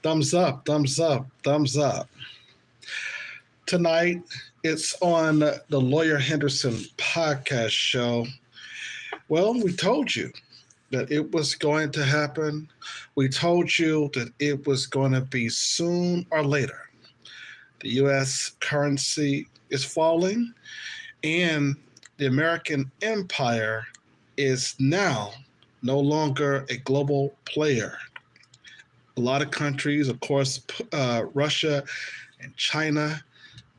Thumbs up, thumbs up, thumbs up. Tonight, it's on the Lawyer Henderson podcast show. Well, we told you that it was going to happen. We told you that it was going to be soon or later. The U.S. currency is falling, and the American empire is now no longer a global player. A lot of countries, of course, Russia and China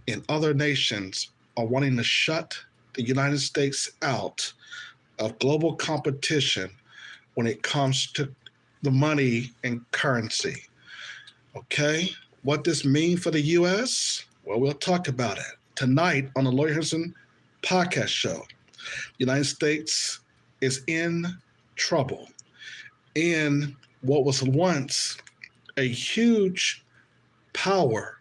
and other nations are wanting to shut the United States out of global competition when it comes to the money and currency. Okay, what this means for the U.S.? Well, we'll talk about it tonight on the Lawyer Henderson podcast show. The United States is in trouble. And what was once a huge power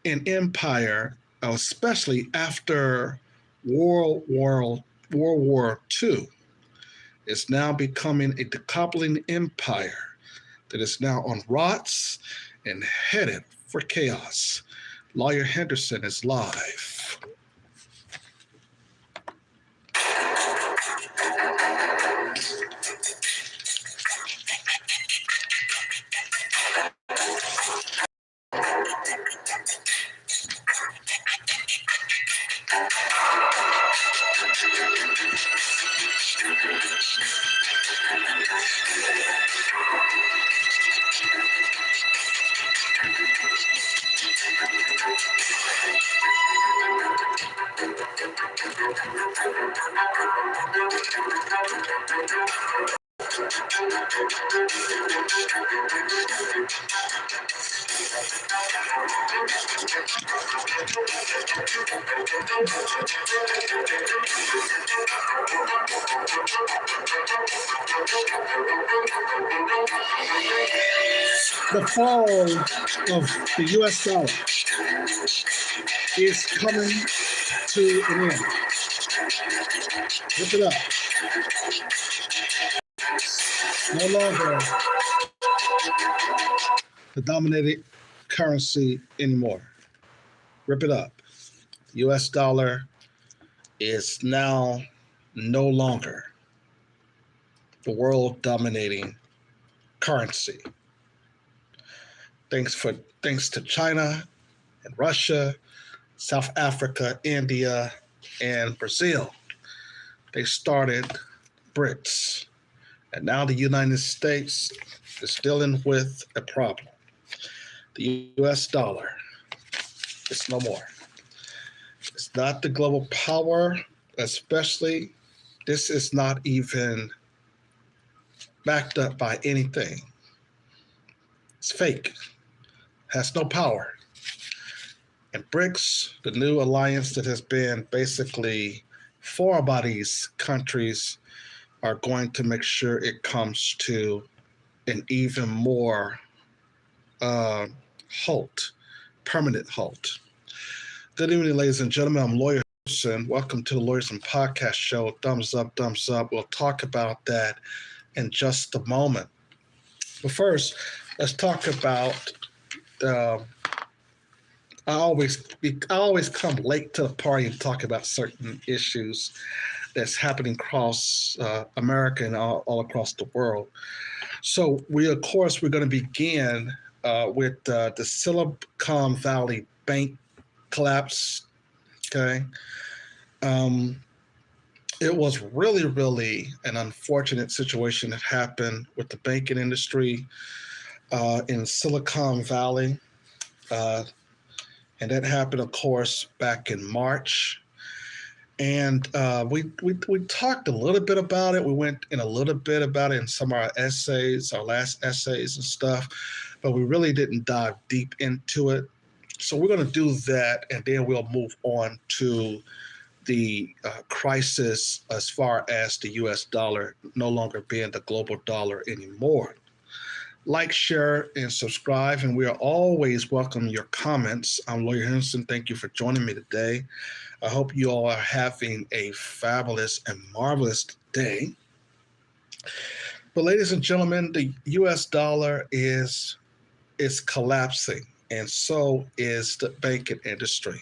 and empire, especially after World War II, is now becoming a decoupling empire that is now on rots and headed for chaos. Lawyer Henderson is live. The fall of the U.S. dollar is coming to an end. Look it up. No longer the dominating currency anymore. Rip it up. The U.S. dollar is now no longer the world dominating currency. Thanks to China and Russia, South Africa, India, and Brazil. They started BRICS. And now the United States is dealing with a problem. The US dollar is no more. It's not the global power, especially this is not even backed up by anything. It's fake, has no power. And BRICS, the new alliance that has been basically formed by these countries, are going to make sure it comes to an even more permanent halt. Good evening, ladies and gentlemen. I'm Lawyer Henderson. Welcome to the Lawyers and Podcast Show. Thumbs up, thumbs up. We'll talk about that in just a moment. But first, let's talk about I always come late to the party and talk about certain issues that's happening across America and all across the world. So we're going to begin with the Silicon Valley Bank collapse. Okay. It was really an unfortunate situation that happened with the banking industry in Silicon Valley. And that happened, of course, back in March. And we talked a little bit about it. We went in a little bit about it in some of our essays, our last essays and stuff, but we really didn't dive deep into it. So we're going to do that, and then we'll move on to the crisis as far as the U.S. dollar no longer being the global dollar anymore. Like, share, and subscribe, and we are always welcome your comments. I'm Lawyer Henderson. Thank you for joining me today. I hope you all are having a fabulous and marvelous day. But ladies and gentlemen, the U.S. dollar is is collapsing, and so is the banking industry.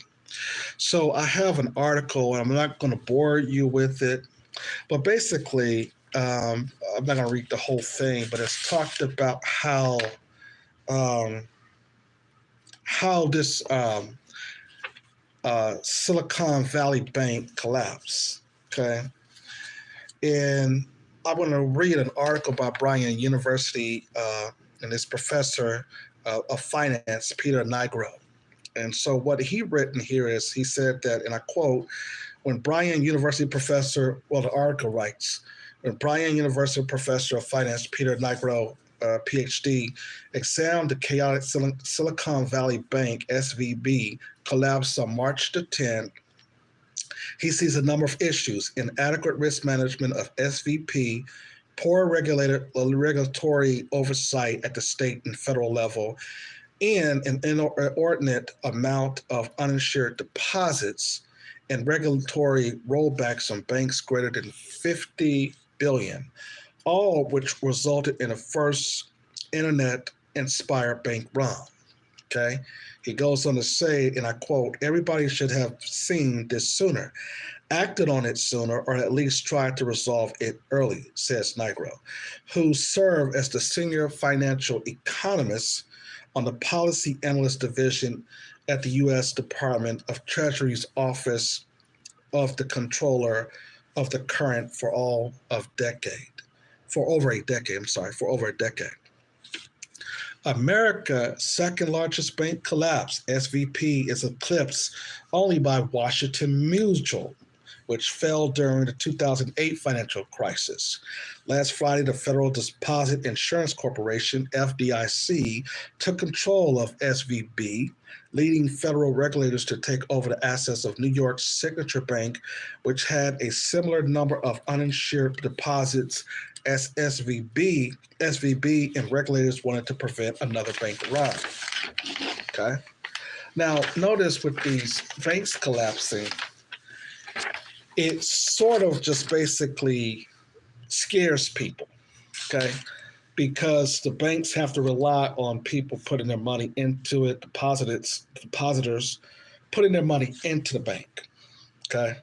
So I have an article, and I'm not going to bore you with it, but basically, I'm not going to read the whole thing, but it's talked about um, how this Silicon Valley Bank collapsed. Okay, and I want to read an article by Bryan University and this professor of finance, Peter Nigro. And so what he written here is he said that, and I quote, when Bryan University professor, well, the article writes, when Bryan University professor of finance, Peter Nigro, PhD, examined the chaotic Silicon Valley Bank, SVB, collapse on March the 10th, he sees a number of issues: inadequate risk management of SVP, poor regulatory oversight at the state and federal level, and an inordinate amount of uninsured deposits and regulatory rollbacks on banks greater than 50 billion, all which resulted in a first internet-inspired bank run. Okay, he goes on to say, and I quote, everybody should have seen this sooner, acted on it sooner, or at least tried to resolve it early, says Nigro, who served as the senior financial economist on the Policy Analyst Division at the U.S. Department of Treasury's Office of the Comptroller of the Current for over a decade. America's second largest bank collapse, SVP, is eclipsed only by Washington Mutual, which fell during the 2008 financial crisis. Last Friday, the Federal Deposit Insurance Corporation, FDIC, took control of SVB, leading federal regulators to take over the assets of New York's Signature Bank, which had a similar number of uninsured deposits as SVB, and regulators wanted to prevent another bank run. Okay. Now, notice with these banks collapsing, it sort of just basically scares people, okay? Because the banks have to rely on people putting their money into it, depositors putting their money into the bank, okay?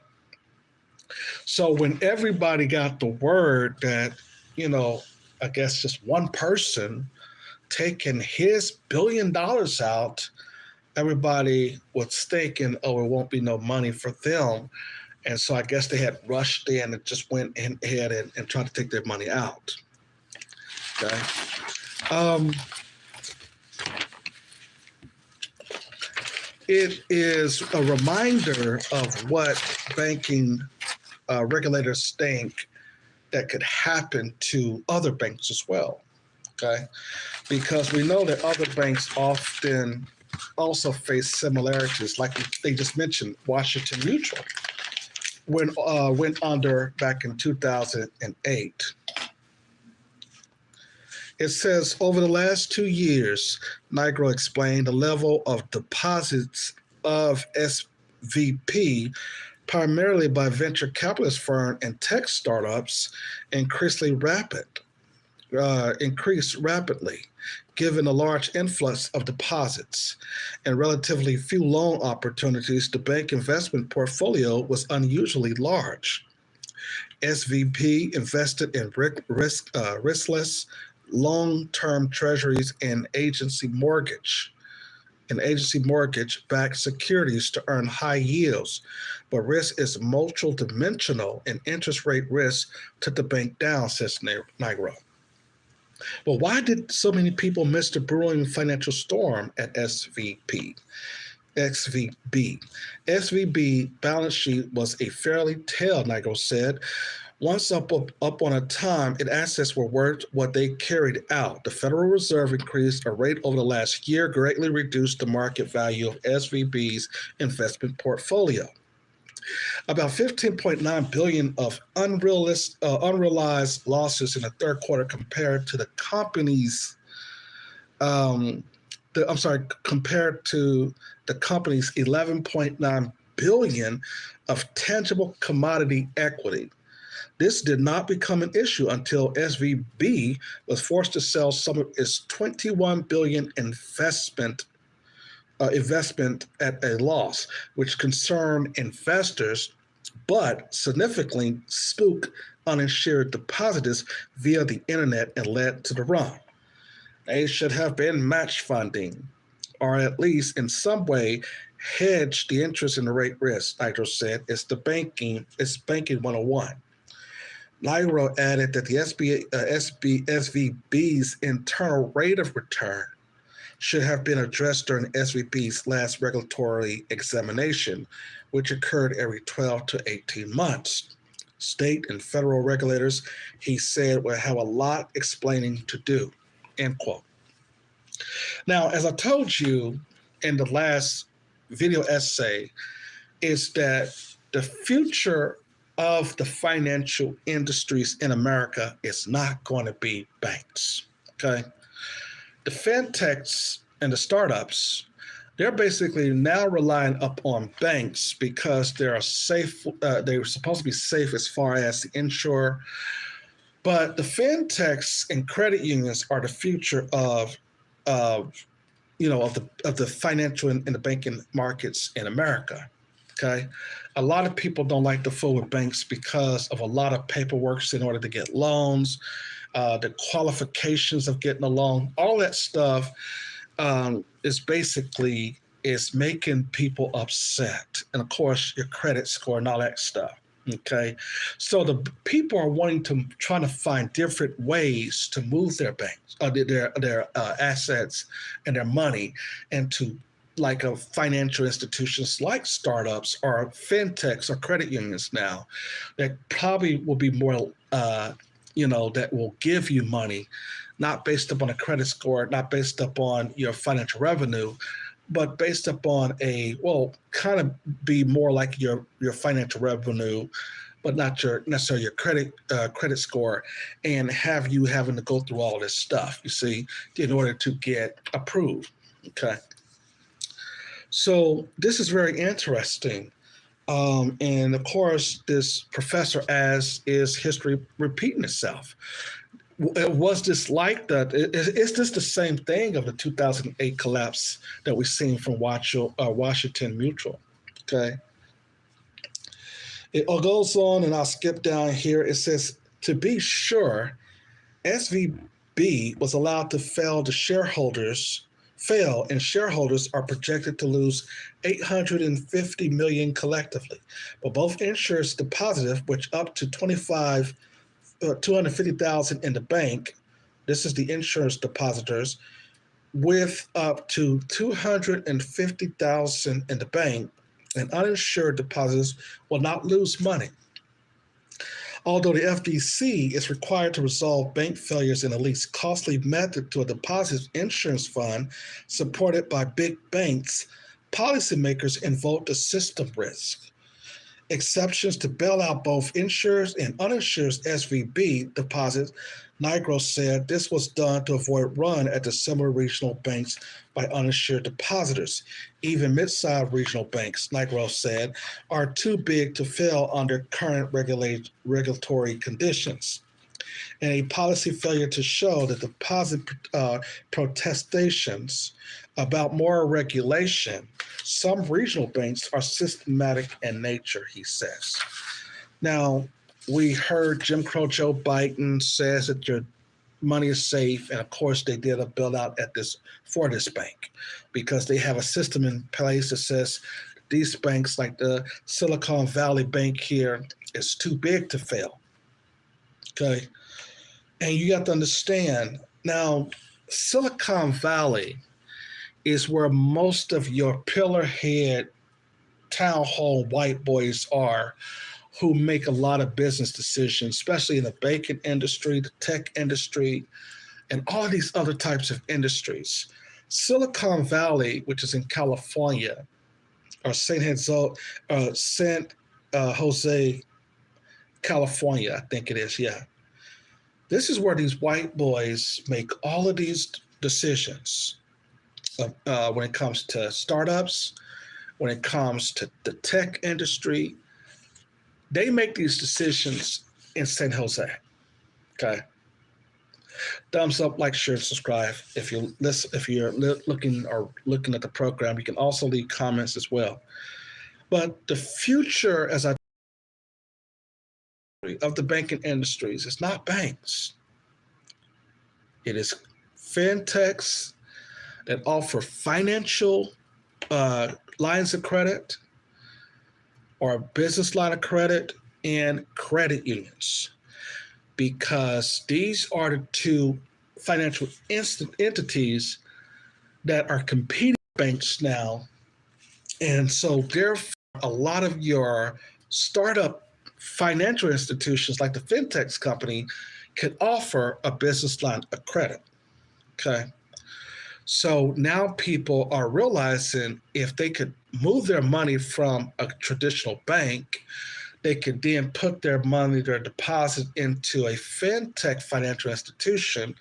So when everybody got the word that, I guess just one person taking his $1 billion out, everybody was thinking, oh, it won't be no money for them. And so I guess they had rushed in and just went ahead and tried to take their money out. Okay. It is a reminder of what banking regulators think that could happen to other banks as well. Okay. Because we know that other banks often also face similarities, like they just mentioned, Washington Mutual went under back in 2008. It says, over the last 2 years, Nigro explained, the level of deposits of SVP, primarily by venture capitalist firms and tech startups, increased rapidly, given a large influx of deposits and relatively few loan opportunities. The bank investment portfolio was unusually large. SVP invested in riskless long-term treasuries and agency mortgage-backed securities to earn high yields, but risk is multidimensional and interest rate risk took the bank down, says Nigro. Well, why did so many people miss the brewing financial storm at SVB? SVB balance sheet was a fairy tale, Nigro said. Once up on a time, its assets were worth what they carried out. The Federal Reserve increased a rate over the last year, greatly reduced the market value of SVB's investment portfolio. About $15.9 billion of unrealized losses in the third quarter compared to the company's $11.9 billion of tangible commodity equity. This did not become an issue until SVB was forced to sell some of its $21 billion investment at a loss, which concerned investors, but significantly spooked uninsured depositors via the internet and led to the run. They should have been match funding, or at least in some way hedge the interest and the rate risk. Nigro said, it's banking 101. Nigro added that the SVB's internal rate of return should have been addressed during SVB's last regulatory examination, which occurred every 12 to 18 months. State and federal regulators, he said, will have a lot explaining to do, end quote. Now, as I told you in the last video essay, is that the future of the financial industries in America is not going to be banks, okay? The fintechs and the startups, they're basically now relying upon banks because they're safe. They're supposed to be safe as far as the insurer. But the fintechs and credit unions are the future of the financial and the banking markets in America. Okay, a lot of people don't like to fool with banks because of a lot of paperwork in order to get loans, the qualifications of getting a loan, all that stuff is making people upset, and of course your credit score and all that stuff. Okay, so the people are trying to find different ways to move their banks, their assets and their money into like a financial institutions like startups or fintechs or credit unions now that probably will be more, that will give you money, not based upon a credit score, not based upon your financial revenue, but based upon kind of be more like your financial revenue, but not necessarily your credit score, and have you having to go through all this stuff, you see, in order to get approved. Okay. So this is very interesting. And of course, this professor asks, is history repeating itself? Was this like that? Is this the same thing of the 2008 collapse that we've seen from Washington Mutual? Okay. It goes on, and I'll skip down here. It says, to be sure, SVB was allowed to fail, and shareholders are projected to lose $850 million collectively. But both insurers deposited, which up to $250,000 in the bank. This is the insurance depositors, with up to $250,000 in the bank, and uninsured depositors will not lose money. Although the FDIC is required to resolve bank failures in the least costly method to a deposit insurance fund supported by big banks, policymakers invoke the system risk. Exceptions to bail out both insured and uninsured SVB deposits. Nigro said this was done to avoid run at the similar regional banks by uninsured depositors. Even mid-sized regional banks, Nigro said, are too big to fail under current regulatory conditions. And a policy failure to show that deposit protestations about more regulation, some regional banks are systematic in nature, he says. Now, we heard Jim Crow Joe Biden says that your money is safe, and of course they did a build out for this bank because they have a system in place that says these banks, like the Slicon Valley Bank here, is too big to fail. Okay, and you got to understand now, Silicon Valley is where most of your pillarhead town hall white boys are, who make a lot of business decisions, especially in the banking industry, the tech industry, and all these other types of industries. Silicon Valley, which is in California, or San Jose, California, I think it is, yeah. This is where these white boys make all of these decisions when it comes to startups, when it comes to the tech industry. They make these decisions in San Jose. Okay. Thumbs up, like, share, subscribe. If you're looking at the program, you can also leave comments as well. But the future, as I of the banking industries, is not banks. It is fintechs that offer financial lines of credit or a business line of credit and credit unions, because these are the two financial entities that are competing with banks now. And so therefore, a lot of your startup financial institutions like the fintechs company can offer a business line of credit. Okay. So now people are realizing if they could move their money from a traditional bank, they could then put their money, their deposit into a fintech financial institution.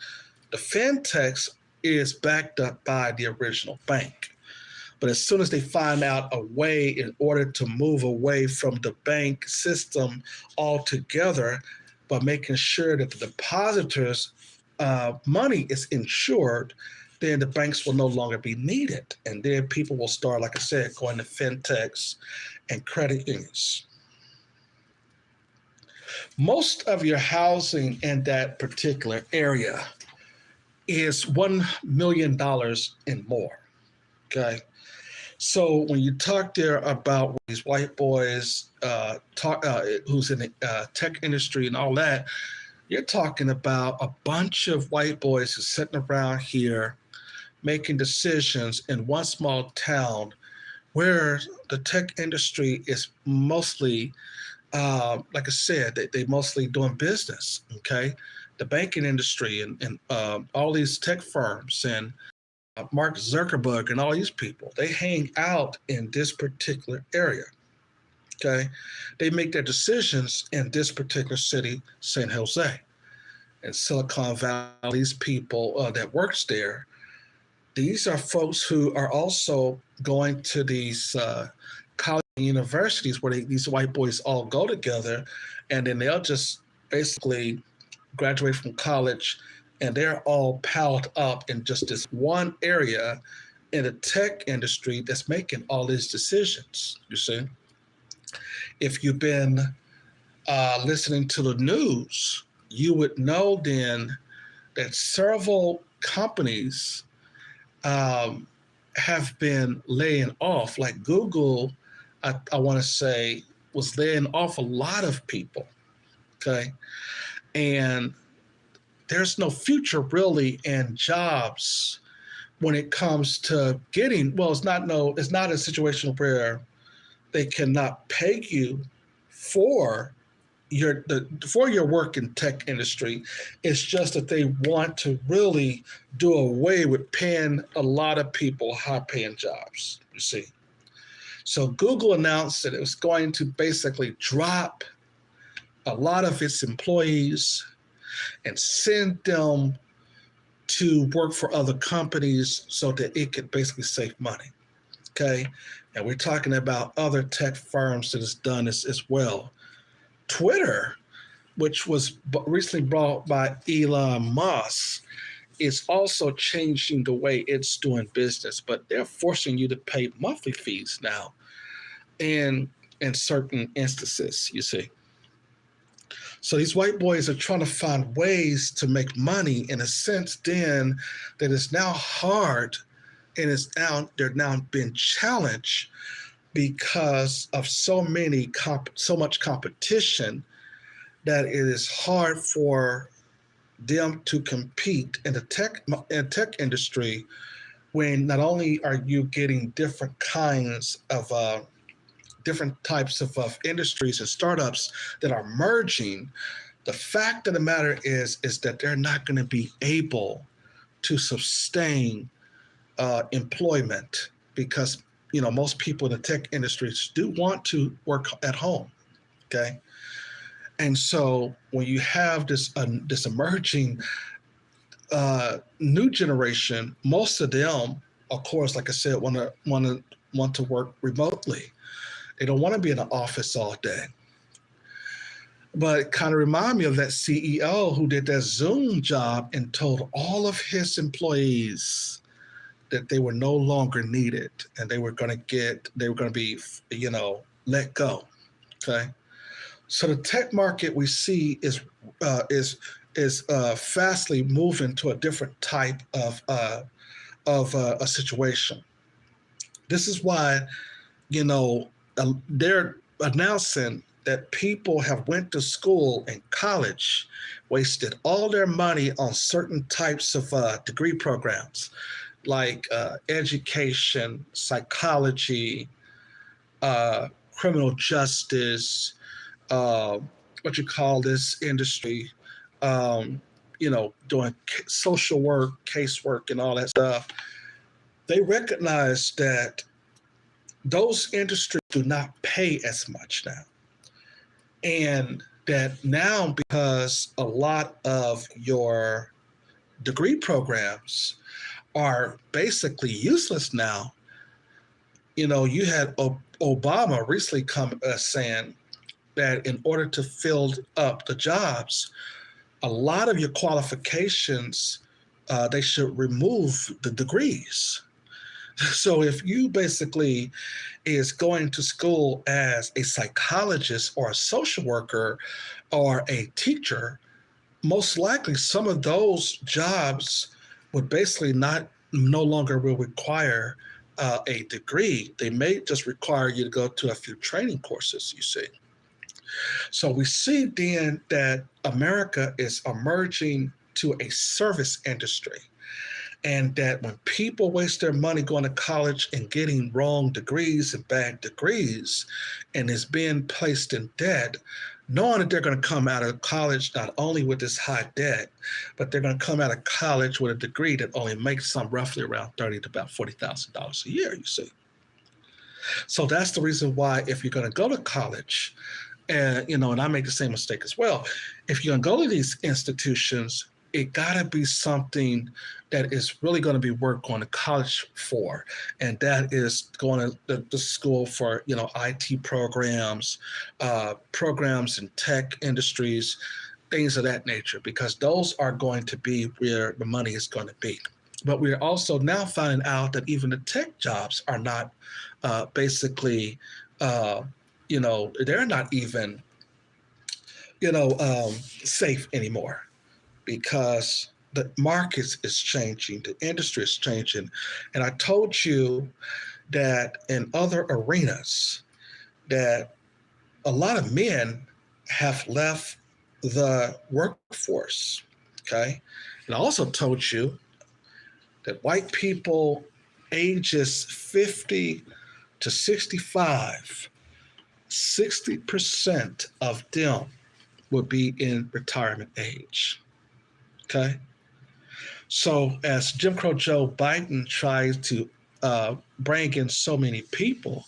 The fintechs is backed up by the original bank. But as soon as they find out a way in order to move away from the bank system altogether, by making sure that the depositors' money is insured, then the banks will no longer be needed. And then people will start, like I said, going to fintechs and credit unions. Most of your housing in that particular area is $1 million and more. Okay. So when you talk there about these white boys who's in the tech industry and all that, you're talking about a bunch of white boys who's sitting around here making decisions in one small town where the tech industry is mostly, like I said, they mostly doing business, okay? The banking industry and all these tech firms and Mark Zuckerberg and all these people, they hang out in this particular area, okay? They make their decisions in this particular city, San Jose. And Silicon Valley, these people that works there, these are folks who are also going to these college and universities where these white boys all go together, and then they'll just basically graduate from college and they're all piled up in just this one area in the tech industry that's making all these decisions, you see. If you've been listening to the news, you would know then that several companies have been laying off, like Google, I want to say, was laying off a lot of people, okay? And there's no future really in jobs when it comes to getting, well, it's not a situation where they cannot pay you for your work in tech industry. It's just that they want to really do away with paying a lot of people high-paying jobs, you see. So Google announced that it was going to basically drop a lot of its employees and send them to work for other companies so that it could basically save money, okay? And we're talking about other tech firms that has done this as well. Twitter, which was recently brought by Elon Musk, is also changing the way it's doing business, but they're forcing you to pay monthly fees now in certain instances, you see. So these white boys are trying to find ways to make money in a sense then that is now hard, and they're now being challenged because of so much competition that it is hard for them to compete in the tech industry when not only are you getting different kinds of different types of industries and startups that are merging, the fact of the matter is that they're not going to be able to sustain employment, because most people in the tech industries do want to work at home, okay? And so when you have this emerging new generation, most of them, of course, like I said, want to work remotely. They don't want to be in an office all day. But it kind of reminded me of that CEO who did that Zoom job and told all of his employees that they were no longer needed and they were going to be, let go. Okay. So the tech market we see is fastly moving to a different type of a situation. This is why, they're announcing that people have went to school and college, wasted all their money on certain types of degree programs, like education, psychology, criminal justice, uh, what you call this industry, um, doing social work, casework, and all that stuff. They recognize that those industries do not pay as much now. And that now, because a lot of your degree programs are basically useless now, you had Obama recently come saying that in order to fill up the jobs, a lot of your qualifications, they should remove the degrees. So if you basically is going to school as a psychologist or a social worker or a teacher, most likely some of those jobs would basically no longer will require a degree. They may just require you to go to a few training courses, you see. So we see then that America is emerging to a service industry, and that when people waste their money going to college and getting wrong degrees and bad degrees and is being placed in debt, knowing that they're going to come out of college not only with this high debt, but they're going to come out of college with a degree that only makes some roughly around $30,000 to about $40,000 a year, you see. So that's the reason why if you're going to go to college, and I make the same mistake as well. If you're going to go to these institutions, it got to be something that is really going to be worth going to college for. And that is going to the school for, IT programs, programs in tech industries, things of that nature, because those are going to be where the money is going to be. But we're also now finding out that even the tech jobs are not basically, they're not even, safe anymore, because the market is changing, the industry is changing. And I told you that in other arenas that a lot of men have left the workforce, okay? And I also told you that white people ages 50 to 65, 60% of them will be in retirement age, okay? So as Jim Crow Joe Biden tries to bring in so many people,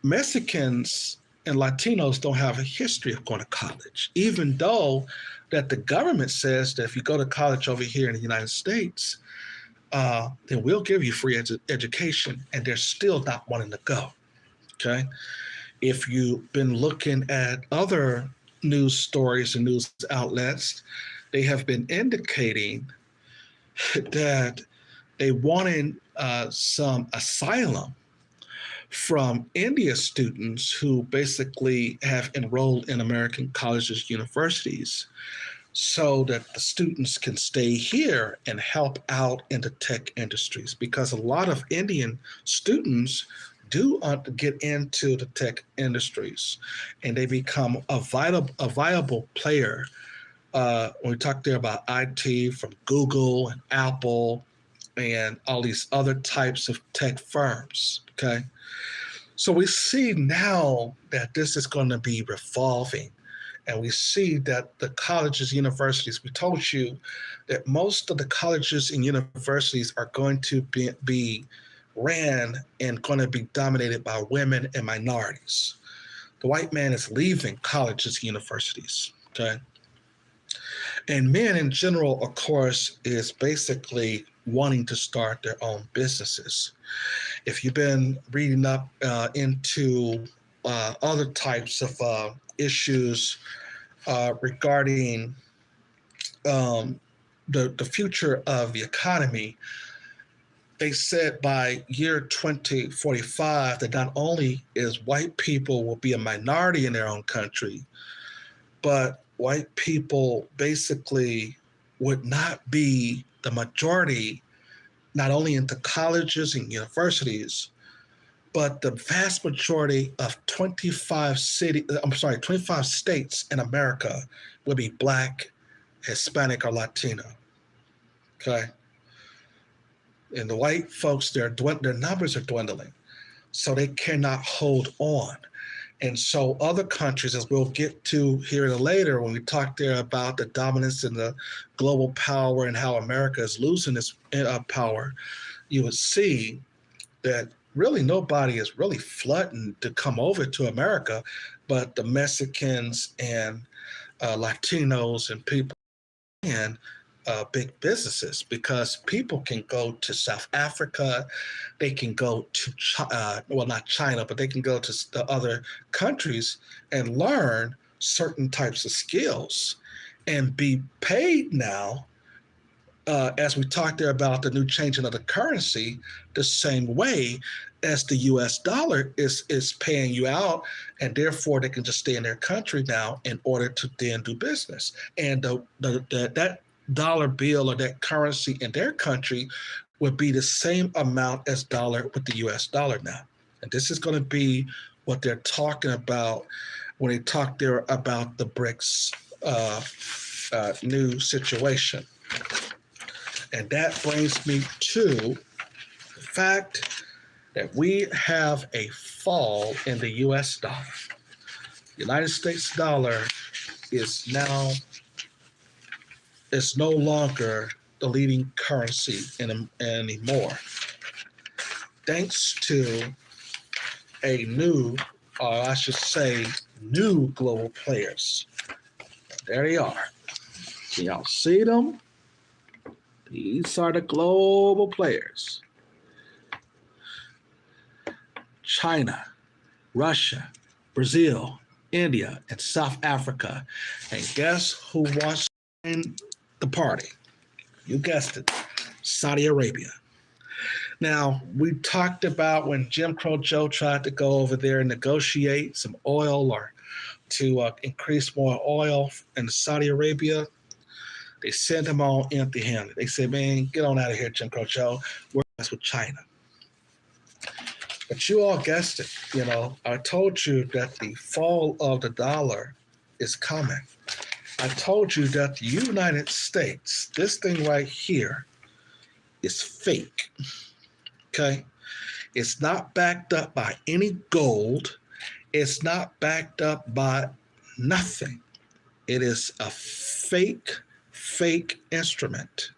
Mexicans and Latinos don't have a history of going to college, even though that the government says that if you go to college over here in the United States, then we'll give you free education, and they're still not wanting to go, okay? If you've been looking at other news stories and news outlets, they have been indicating that they wanted some asylum from India students who basically have enrolled in American colleges, universities, so that the students can stay here and help out in the tech industries, because a lot of Indian students do get into the tech industries and they become a viable player. When we talk there about IT from Google and Apple and all these other types of tech firms, okay? So we see now that this is going to be revolving, and we see that the colleges, universities, we told you that most of the colleges and universities are going to be ran and going to be dominated by women and minorities. The white man is leaving colleges and universities, okay? And men in general, of course, is basically wanting to start their own businesses. If you've been reading up into other types of issues regarding the future of the economy. They said by year 2045 that not only is white people will be a minority in their own country, but white people basically would not be the majority, not only into colleges and universities, but the vast majority of 25 states in America will be Black, Hispanic, or Latino. Okay. And the white folks, their numbers are dwindling, so they cannot hold on. And so other countries, as we'll get to here later when we talk there about the dominance and the global power and how America is losing its power, you would see that really nobody is really flooding to come over to America, but the Mexicans and Latinos and people and big businesses, because people can go to South Africa, they can go to not China, but they can go to the other countries and learn certain types of skills and be paid now, as we talked there about the new changing of the currency, the same way as the US dollar is paying you out, and therefore they can just stay in their country now in order to then do business. And that dollar bill or that currency in their country would be the same amount as dollar with the US dollar now. And this is going to be what they're talking about when they talk there about the BRICS new situation. And that brings me to the fact that we have a fall in the US dollar. The United States dollar is no longer the leading currency anymore, thanks to a new, or I should say, new global players. There they are. Can y'all see them? These are the global players. China, Russia, Brazil, India, and South Africa. And guess who wants in the party? You guessed it, Saudi Arabia. Now, we talked about when Jim Crow Joe tried to go over there and negotiate some oil or to increase more oil in Saudi Arabia. They sent him all empty-handed. They said, man, get on out of here, Jim Crow Joe. We're with China. But you all guessed it. You know, I told you that the fall of the dollar is coming. I told you that the United States, this thing right here, is fake. Okay? It's not backed up by any gold. It's not backed up by nothing. It is a fake instrument.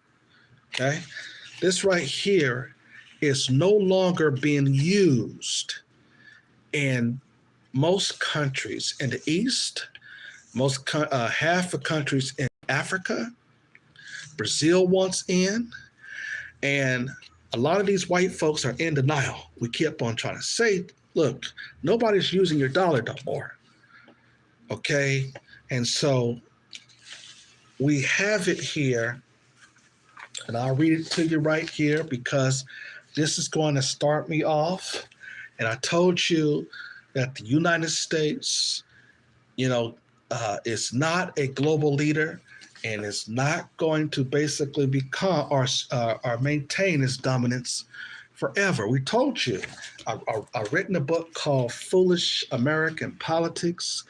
Okay? This right here is no longer being used in most countries in the East, half the countries in Africa. Brazil wants in, and a lot of these white folks are in denial. We kept on trying to say, look, nobody's using your dollar no more. Okay? And so we have it here, and I'll read it to you right here because this is going to start me off. And I told you that the United States, is not a global leader and is not going to basically become or maintain its dominance forever. We told you. I've written a book called Foolish American Politics.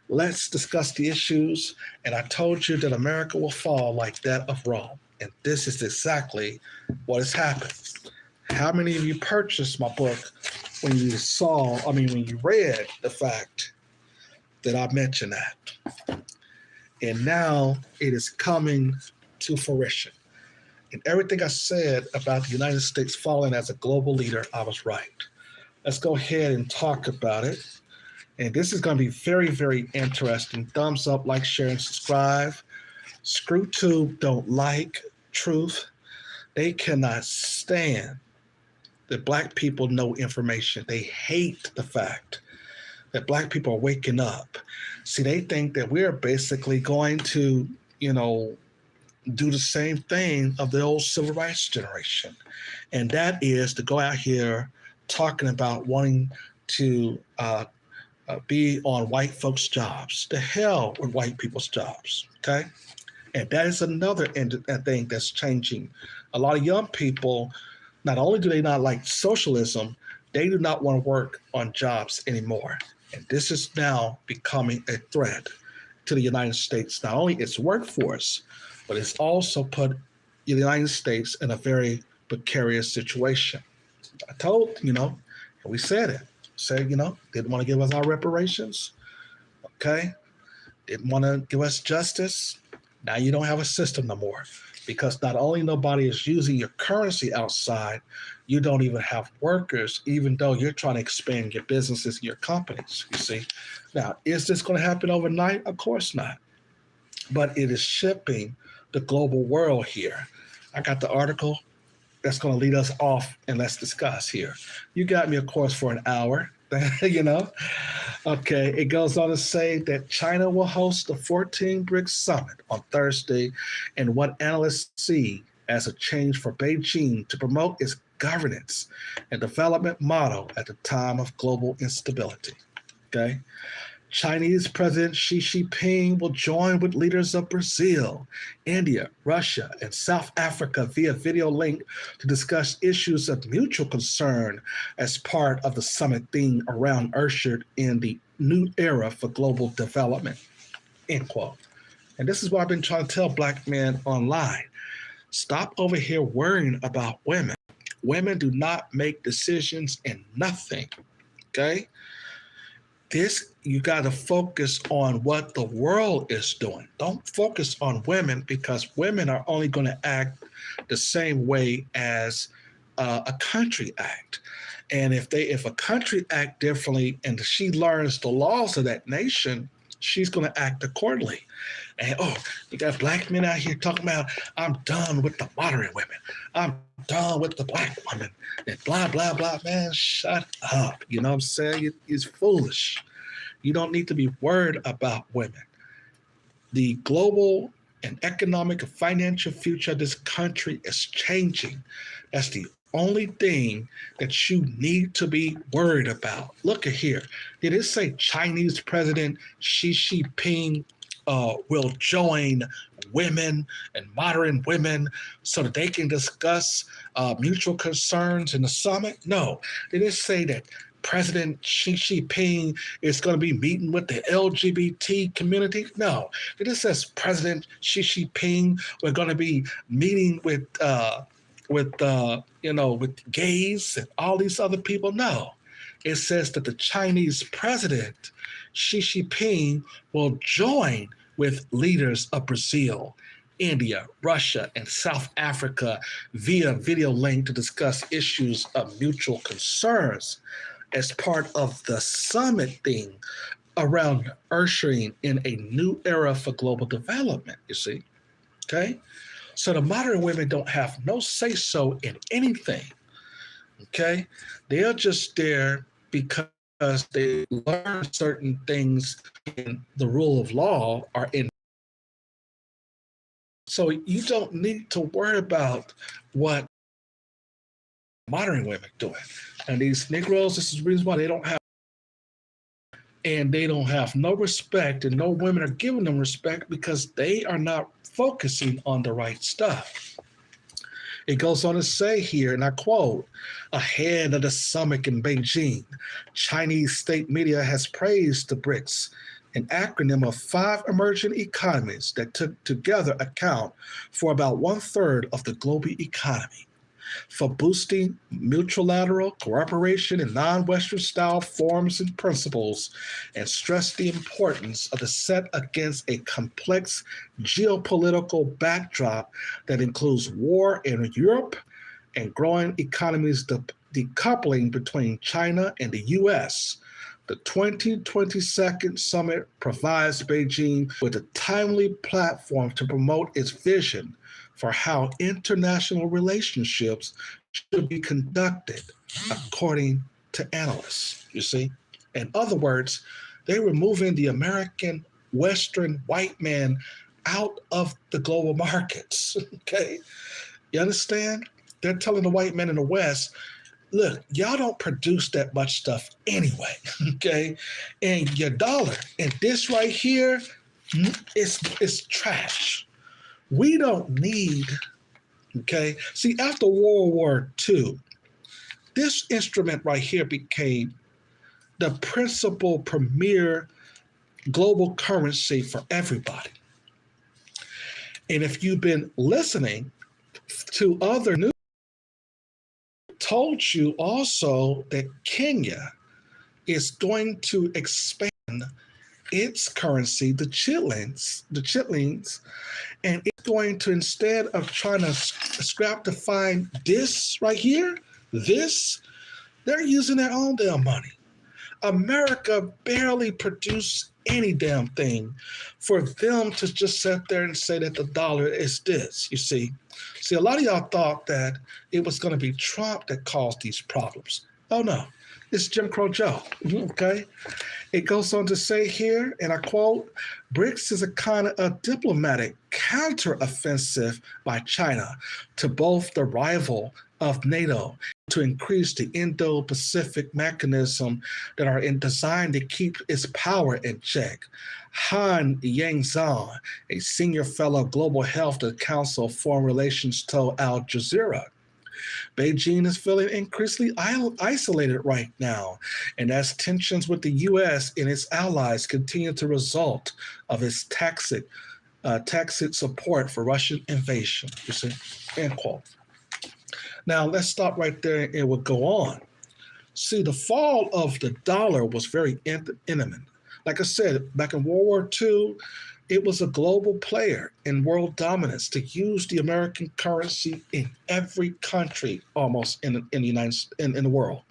Let's discuss the issues. And I told you that America will fall like that of Rome. And this is exactly what has happened. How many of you purchased my book when you read the fact that I mentioned that? And now it is coming to fruition. And everything I said about the United States falling as a global leader, I was right. Let's go ahead and talk about it. And this is going to be very, very interesting. Thumbs up, like, share, and subscribe. ScrewTube don't like truth. They cannot stand that Black people know information. They hate the fact that Black people are waking up. See, they think that we're basically going to, do the same thing of the old civil rights generation. And that is to go out here talking about wanting to be on white folks' jobs. The hell with white people's jobs, okay? And that is another thing that's changing. A lot of young people, not only do they not like socialism, they do not want to work on jobs anymore. And this is now becoming a threat to the United States, not only its workforce, but it's also put the United States in a very precarious situation. I told, we said it. Said, didn't want to give us our reparations. Okay. Didn't want to give us justice. Now you don't have a system no more, because not only nobody is using your currency outside, you don't even have workers, even though you're trying to expand your businesses and your companies, you see. Now, is this going to happen overnight? Of course not. But it is shifting the global world here. I got the article that's going to lead us off, and let's discuss here. You got me, of course, for an hour, Okay, it goes on to say that China will host the 14 BRICS summit on Thursday, and what analysts see as a change for Beijing to promote its governance and development model at the time of global instability. Okay. Chinese President Xi Jinping will join with leaders of Brazil, India, Russia, and South Africa via video link to discuss issues of mutual concern as part of the summit theme around ushered in the new era for global development, end quote. And this is what I've been trying to tell Black men online. Stop over here worrying about women. Women do not make decisions in nothing, okay? You got to focus on what the world is doing. Don't focus on women, because women are only going to act the same way as a country act. And if a country act differently and she learns the laws of that nation, she's going to act accordingly. And you got Black men out here talking about, I'm done with the modern women. I'm done with the Black women. And blah, blah, blah. Man, shut up. You know what I'm saying? It's foolish. You don't need to be worried about women. The global and economic and financial future of this country is changing. That's the only thing that you need to be worried about. Look at here. Did it say Chinese President Xi Jinping will join women and modern women so that they can discuss mutual concerns in the summit? No. Did it say that President Xi Jinping is going to be meeting with the LGBT community? No. It just says President Xi Jinping, we're going to be meeting with gays and all these other people? No. It says that the Chinese President Xi Jinping will join with leaders of Brazil, India, Russia, and South Africa via video link to discuss issues of mutual concerns as part of the summit thing around ushering in a new era for global development, you see, okay? So the modern women don't have no say-so in anything, okay? They're just there because they learn certain things in the rule of law or in. So you don't need to worry about what modern women are doing. And these Negroes, this is the reason why they don't have no respect, and no women are giving them respect, because they are not focusing on the right stuff. It goes on to say here, and I quote, ahead of the summit in Beijing, Chinese state media has praised the BRICS, an acronym of 5 emerging economies that together account for about 1/3 of the global economy, for boosting multilateral cooperation in non-Western style forms and principles, and stress the importance of the set against a complex geopolitical backdrop that includes war in Europe and growing economies decoupling between China and the U.S. The 2022 summit provides Beijing with a timely platform to promote its vision for how international relationships should be conducted, according to analysts, you see. In other words, they were moving the American Western white man out of the global markets. Okay. You understand? They're telling the white men in the West, look, y'all don't produce that much stuff anyway. Okay. And your dollar and this right here is trash. We don't need, okay. See, after World War II, this instrument right here became the principal premier global currency for everybody. And if you've been listening to other news, told you also that Kenya is going to expand its currency, the chitlings, and it's going to, instead of trying to scrap to find this right here, this, they're using their own damn money. America barely produced any damn thing for them to just sit there and say that the dollar is this, you see. See, a lot of y'all thought that it was going to be Trump that caused these problems. Oh, no. It's Jim Crow Joe, okay? It goes on to say here, and I quote, BRICS is a kind of a diplomatic counteroffensive by China to both the rival of NATO to increase the Indo-Pacific mechanism that are designed to keep its power in check. Han Yangzhang, a senior fellow Global Health Council of Foreign Relations, told Al Jazeera. Beijing is feeling increasingly isolated right now, and as tensions with the U.S. and its allies continue to result of its tacit support for Russian invasion, you see, end quote. Now, let's stop right there and it will go on. See, the fall of the dollar was very intimate. Like I said, back in World War II, it was a global player in world dominance to use the American currency in every country almost in the world.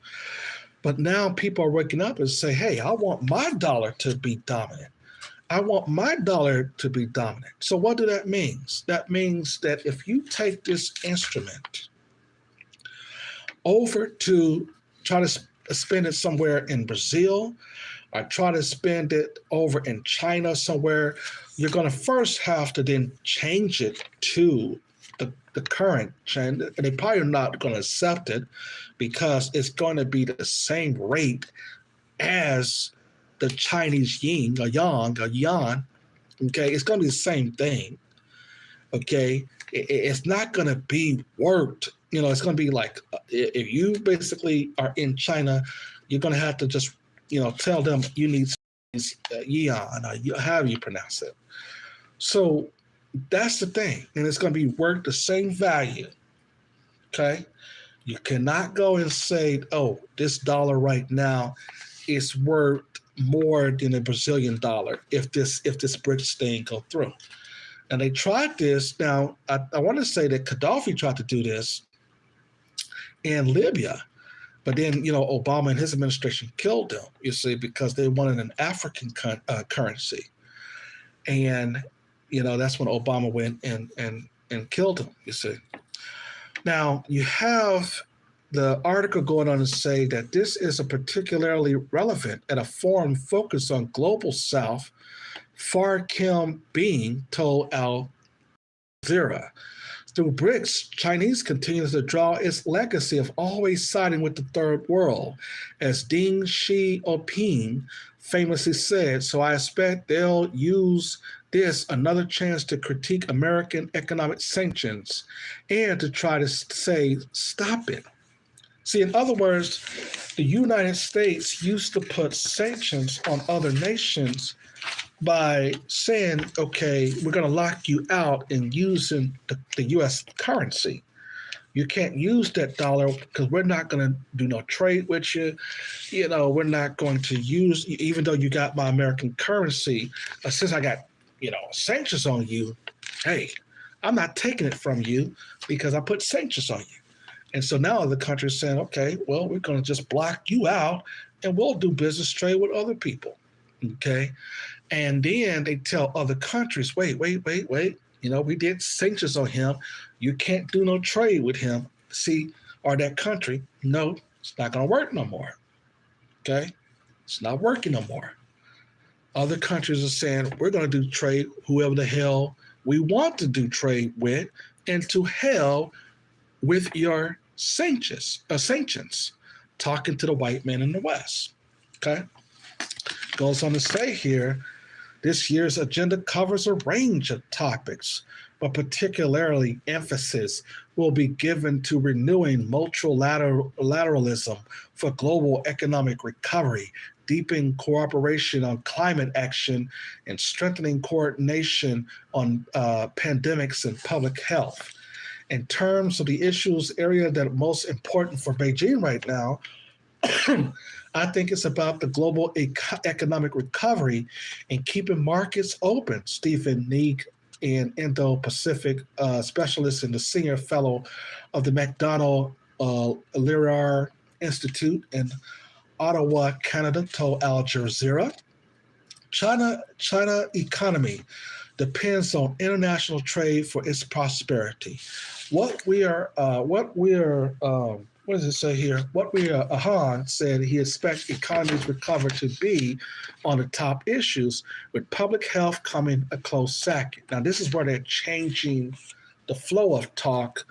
But now people are waking up and say, hey, I want my dollar to be dominant. I want my dollar to be dominant. So what do that mean? That means that if you take this instrument over to try to spend it somewhere in Brazil, or try to spend it over in China somewhere, you're going to first have to then change it to the current trend, and they're probably not going to accept it because it's going to be the same rate as the Chinese yin or yang or yuan. Okay, it's going to be the same thing. Okay, it's not going to be worked. You know, it's going to be like if you basically are in China, you're going to have to just, you know, tell them you need yuan or however you pronounce it. So that's the thing, and it's going to be worth the same value. Okay, you cannot go and say, oh, this dollar right now is worth more than a Brazilian dollar if this BRICS thing go through. And they tried this. Now, I want to say that Gaddafi tried to do this in Libya, but then, you know, Obama and his administration killed them, you see, because they wanted an African currency. And, you know, that's when Obama went and killed him, you see. Now, you have the article going on to say that this is a particularly relevant at a forum focused on Global South, Kim Being told Al Jazeera. Through BRICS, Chinese continues to draw its legacy of always siding with the third world. As Deng Xiaoping famously said, so I expect they'll use this another chance to critique American economic sanctions and to try to say, stop it. See, in other words, the United States used to put sanctions on other nations by saying, okay, we're going to lock you out and using the U.S. currency. You can't use that dollar because we're not going to do no trade with you. You know, we're not going to use, even though you got my American currency, since I got, you know, sanctions on you, hey, I'm not taking it from you because I put sanctions on you. And so now the country is saying, okay, well, we're going to just block you out and we'll do business trade with other people. Okay. And then they tell other countries, wait. You know, we did sanctions on him. You can't do no trade with him. See, or that country, no, it's not going to work no more. Okay. It's not working no more. Other countries are saying, we're going to do trade whoever the hell we want to do trade with, and to hell with your sanctions, talking to the white man in the West. Okay? Goes on to say here, this year's agenda covers a range of topics, but particularly emphasis will be given to renewing multilateralism for global economic recovery, deepening cooperation on climate action, and strengthening coordination on pandemics and public health. In terms of the issues area that are most important for Beijing right now, I think it's about the global economic recovery and keeping markets open. Stephen Neeg, an Indo-Pacific specialist and the senior fellow of the McDonald Lerar Institute in Ottawa, Canada, told Al Jazeera, China economy depends on international trade for its prosperity. What does it say here? Han said he expects economies recovery to be on the top issues, with public health coming a close second. Now, this is where they're changing the flow of talk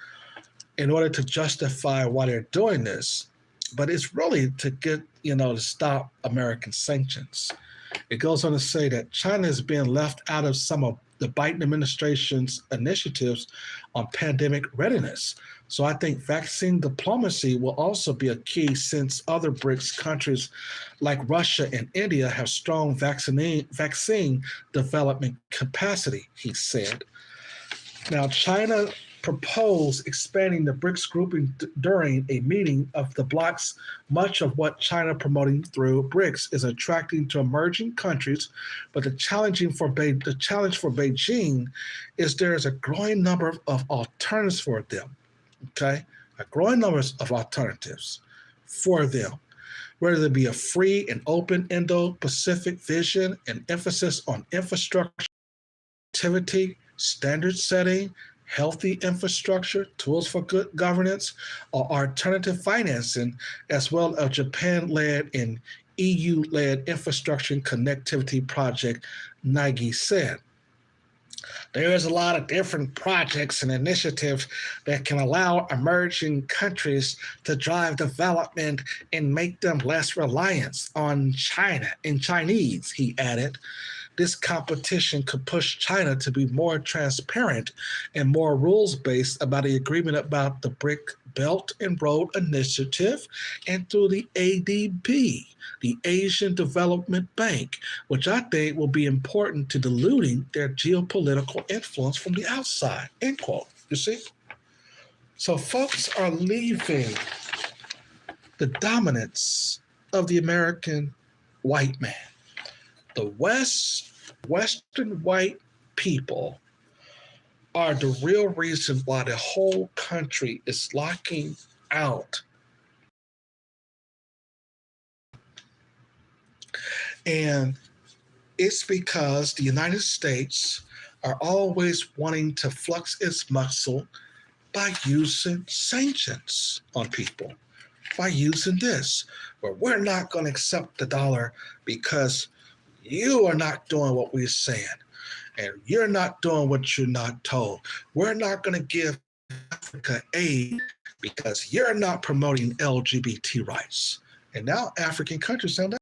in order to justify why they're doing this. But it's really to get, to stop American sanctions. It goes on to say that China is being left out of some of the Biden administration's initiatives on pandemic readiness. So I think vaccine diplomacy will also be a key, since other BRICS countries like Russia and India have strong vaccine development capacity, he said. Now, China proposed expanding the BRICS grouping during a meeting of the blocs. Much of what China promoting through BRICS is attracting to emerging countries, but the challenge for Beijing is there is a growing number of alternatives for them. Okay, a growing number of alternatives for them, whether it be a free and open Indo-Pacific vision and emphasis on infrastructure, activity, standard setting, healthy infrastructure, tools for good governance, or alternative financing, as well as Japan-led and EU-led infrastructure and connectivity project, Nagy said. There is a lot of different projects and initiatives that can allow emerging countries to drive development and make them less reliant on China and Chinese, he added. This competition could push China to be more transparent and more rules-based about the agreement about the BRIC Belt and Road Initiative and through the ADB, the Asian Development Bank, which I think will be important to diluting their geopolitical influence from the outside, end quote. You see? So folks are leaving the dominance of the American white man. The Western white people are the real reason why the whole country is locking out. And it's because the United States are always wanting to flex its muscle by using sanctions on people, by using this, where we're not going to accept the dollar because you are not doing what we're saying, and you're not doing what you're not told. We're not going to give Africa aid because you're not promoting LGBT rights. And now African countries saying that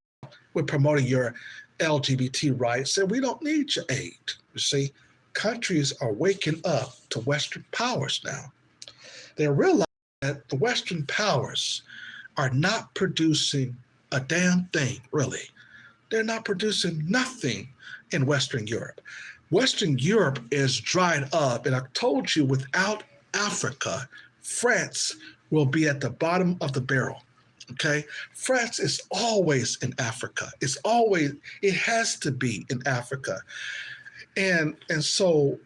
we're promoting your LGBT rights, and we don't need your aid. You see, countries are waking up to Western powers now. They realize that the Western powers are not producing a damn thing, really. They're not producing nothing in Western Europe. Western Europe is dried up, and I told you, without Africa, France will be at the bottom of the barrel. Okay, France is always in Africa. It has to be in Africa, and so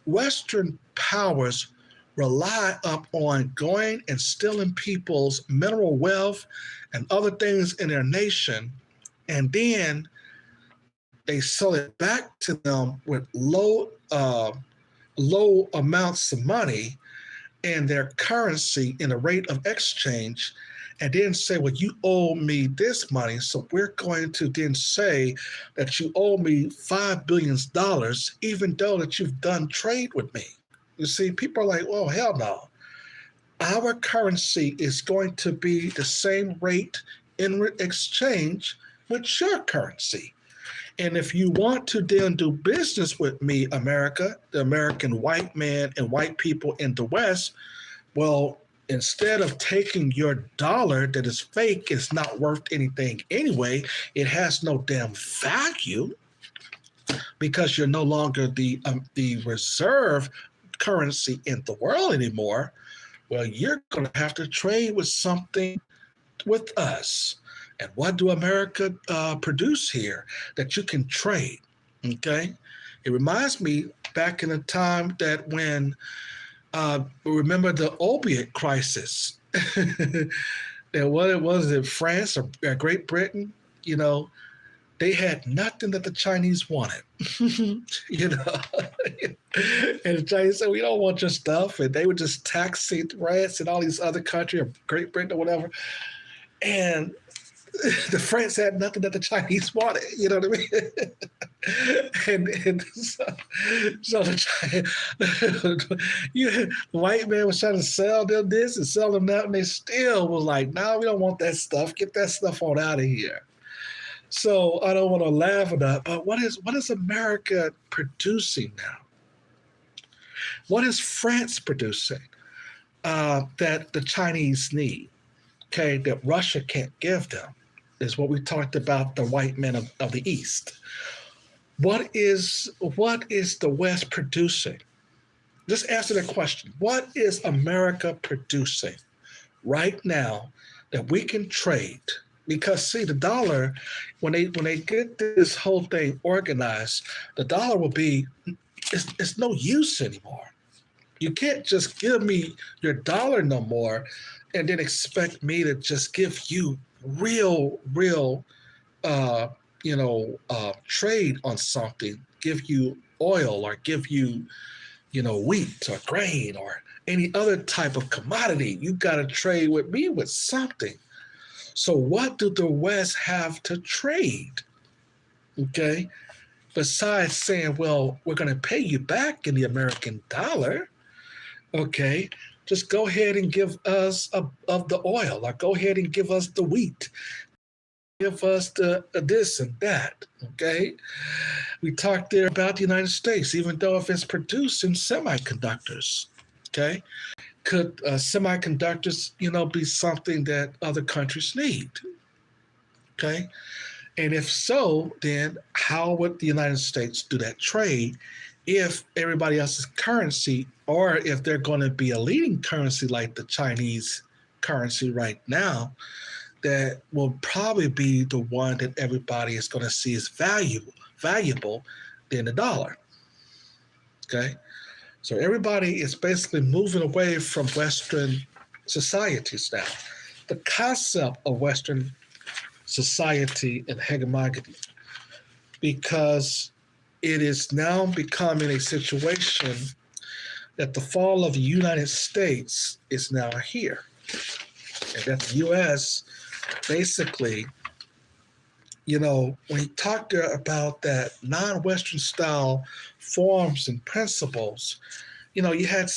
Western powers rely up on going and stealing people's mineral wealth and other things in their nation, and then they sell it back to them with low amounts of money and their currency in a rate of exchange, and then say, well, you owe me this money, so we're going to then say that you owe me $5 billion, even though that you've done trade with me. You see, people are like, oh, hell no. Our currency is going to be the same rate in exchange with your currency. And if you want to then do business with me, America, the American white man and white people in the West, well, instead of taking your dollar that is fake, is not worth anything anyway, it has no damn value because you're no longer the reserve currency in the world anymore. Well, you're going to have to trade with something with us. And what do America produce here that you can trade? Okay. It reminds me back in the time that when, remember the opiate crisis, and what it was in France or Great Britain, you know, they had nothing that the Chinese wanted, you know. And the Chinese said, we don't want your stuff. And they were just taxing France and all these other countries, or Great Britain or whatever. And the France had nothing that the Chinese wanted, you know what I mean? and so the white man was trying to sell them this and sell them that, and they still was like, no, we don't want that stuff. Get that stuff on out of here. So I don't want to laugh at that, but what is America producing now? What is France producing that the Chinese need? Okay, that Russia can't give them, is what we talked about, the white men of the East. What is the West producing? Just answer that question. What is America producing right now that we can trade? Because see, the dollar, when they get this whole thing organized, the dollar will be, it's no use anymore. You can't just give me your dollar no more and then expect me to just give you real trade on something, give you oil or give you, wheat or grain or any other type of commodity. You got to trade with me with something. So what do the West have to trade? Okay, besides saying, well, we're going to pay you back in the American dollar. Okay, just go ahead and give us of the oil, or go ahead and give us the wheat, give us the this and that. Okay, we talked there about the United States, even though if it's producing semiconductors. Okay, could semiconductors, be something that other countries need? Okay, and if so, then how would the United States do that trade if everybody else's currency, or if they're going to be a leading currency like the Chinese currency right now, that will probably be the one that everybody is going to see as valuable than the dollar. Okay, so everybody is basically moving away from Western societies now. The concept of Western society and hegemony, because it is now becoming a situation that the fall of the United States is now here. And that the U.S. basically, when you talk about that non-Western style forms and principles, you had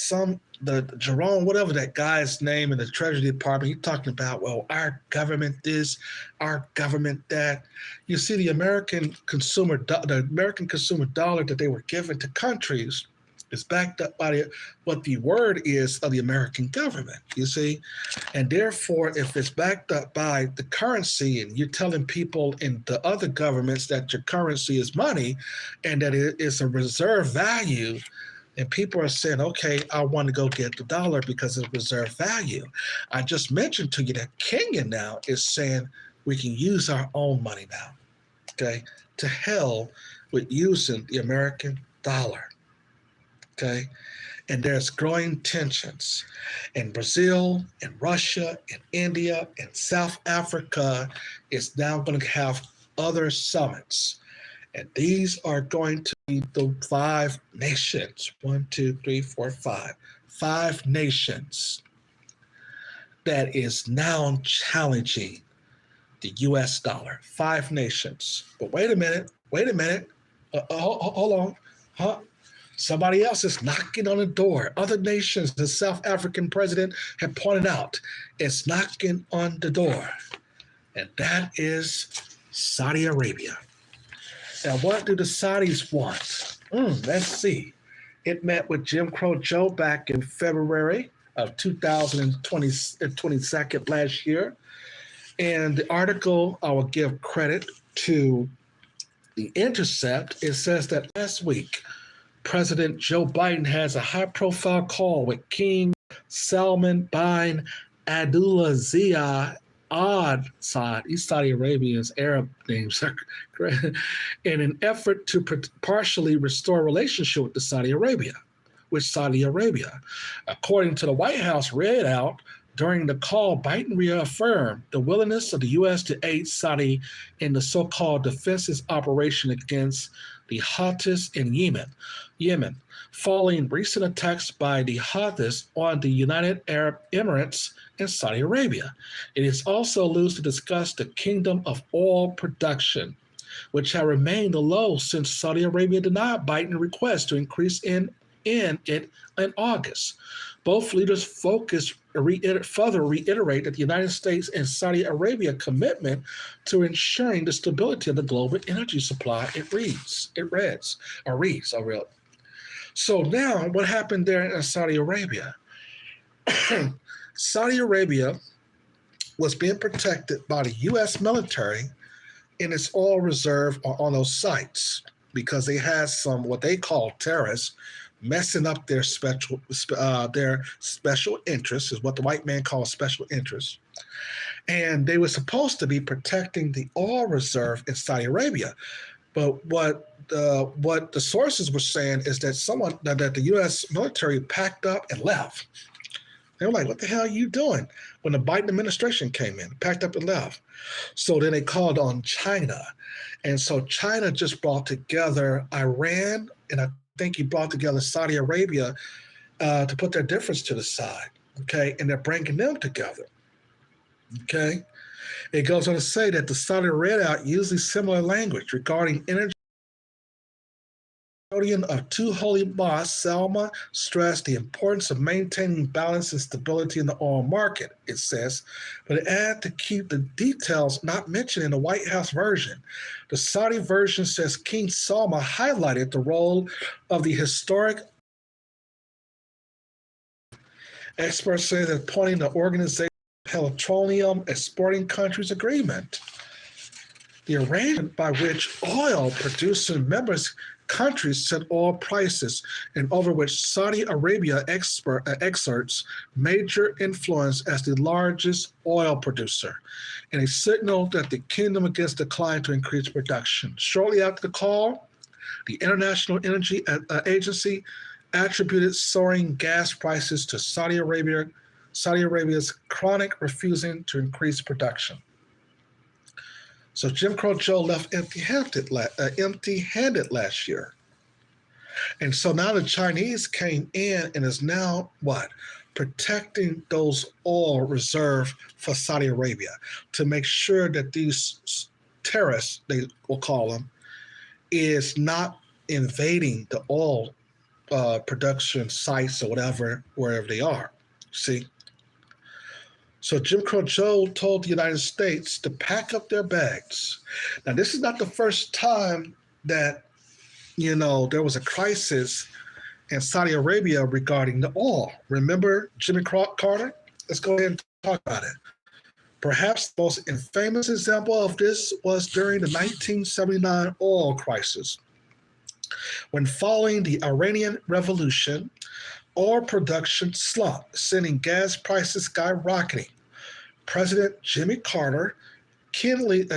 the Jerome, whatever that guy's name in the Treasury Department, he's talking about, well, our government this, our government that. You see the American consumer dollar that they were given to countries is backed up by what the word is of the American government, you see? And therefore, if it's backed up by the currency and you're telling people in the other governments that your currency is money and that it is a reserve value, and people are saying, okay, I want to go get the dollar because it's reserve value. I just mentioned to you that Kenya now is saying we can use our own money now, okay? To hell with using the American dollar, okay? And there's growing tensions in Brazil, in Russia, in India, in South Africa. Is now going to have other summits. And these are going to be the 5 nations. 1, 2, 3, 4, 5. 5 nations that is now challenging the US dollar. 5 nations. But wait a minute. Hold on. Huh? Somebody else is knocking on the door. Other nations, the South African president had pointed out, is knocking on the door. And that is Saudi Arabia. And what do the Saudis want? Let's see. It met with Jim Crow Joe back in February of 2022 last year. And the article, I will give credit to The Intercept. It says that last week, President Joe Biden has a high-profile call with King Salman bin Abdulaziz Al Saud, these Saudi Arabia's Arab names are correct, in an effort to partially restore relationship with Saudi Arabia. According to the White House read out during the call, Biden reaffirmed the willingness of the U.S. to aid Saudi in the so-called defensive operation against the Houthis in Yemen, following recent attacks by the Houthis on the United Arab Emirates and Saudi Arabia. It is also loose to discuss the kingdom of oil production, which had remained low since Saudi Arabia denied Biden's request to increase in it in August. Both leaders further reiterate that the United States and Saudi Arabia commitment to ensuring the stability of the global energy supply. It reads. So now what happened there in Saudi Arabia? Saudi Arabia was being protected by the U.S. military in its oil reserve on those sites because they had some what they call terrorists messing up their special interests, is what the white man calls special interests. And they were supposed to be protecting the oil reserve in Saudi Arabia. But what the sources were saying is that that the U.S. military packed up and left. They were like, what the hell are you doing? When the Biden administration came in, packed up and left. So then they called on China. And so China just brought together Iran, and I think he brought together Saudi Arabia to put their difference to the side, okay? And they're bringing them together, okay? It goes on to say that the Saudi readout uses similar language regarding energy. Custodian of two holy mosques, Salma stressed the importance of maintaining balance and stability in the oil market, it says, but it added to keep the details not mentioned in the White House version. The Saudi version says King Salma highlighted the role of the historic. Experts say that pointing the organization Petroleum Exporting Countries Agreement, the arrangement by which oil producing members countries set oil prices and over which Saudi Arabia exerts major influence as the largest oil producer, and a signal that the kingdom against decline to increase production. Shortly after the call, the International Energy Agency attributed soaring gas prices to Saudi Arabia's chronic refusing to increase production. So Jim Crow Joe left empty-handed last year. And so now the Chinese came in and is now what? Protecting those oil reserves for Saudi Arabia to make sure that these terrorists, they will call them, is not invading the oil production sites or whatever, wherever they are. See? So Jim Crow Joe told the United States to pack up their bags. Now, this is not the first time that, there was a crisis in Saudi Arabia regarding the oil. Remember Jimmy Carter? Let's go ahead and talk about it. Perhaps the most infamous example of this was during the 1979 oil crisis. When following the Iranian Revolution, oil production slumped, sending gas prices skyrocketing. President Jimmy Carter, keenly